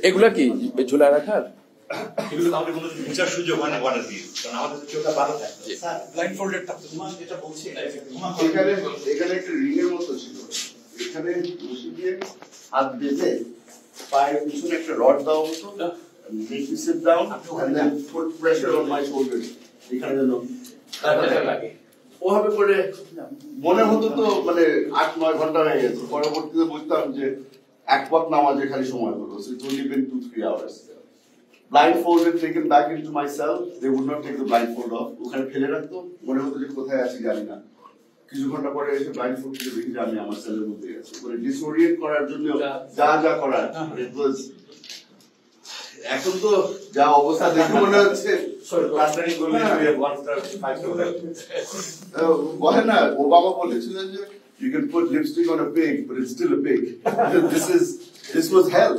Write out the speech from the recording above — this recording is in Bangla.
এগুলা কি ঝুলায় রাখার? এগুলো আমাদের কোনো বিচার সুযোগ হয় না ওয়াটার দিয়ে, কারণ আমাদের চোখটা ভালো থাকে। স্যার ব্লাইন্ড ফোল্ডেড থাকতো তোমার যেটা বলছি এখানে একটা রিং এর মতো ছিল, এখানে রশি দিয়ে হাত বেঁধে পায়ের পিছনে একটা রড দেওয়া হতো, make me sit down and then put pressure on my shoulders, এখানে যেন লাগে। ওভাবে করে মনে হতো তো মানে 8-9 ঘন্টা হয়ে গেছে। পরবর্তীতে বুঝতাম যে এক পাক নামাজে খালি সময় হলো, so it's only been 2-3 hours. Blindfolded, taken back into my cell, they would not take the blindfold off. ওখানে ফেলে রাখতো, মনে হতো যে কোথায় আছি জানি না। কিছু ঘন্টা পরে এসে ব্লাইন্ডফোল্ড থেকে দেখি যে আমি আমার সেলের মধ্যে আছি। মানে ডিসওরিয়েন্ট করার জন্য যা যা করার, এখন তো যা অবস্থা দেখে মনে হচ্ছে বলে না, ওবামা বলেছিলেন যে you can put lipstick on a pig but it's still a pig. This was hell.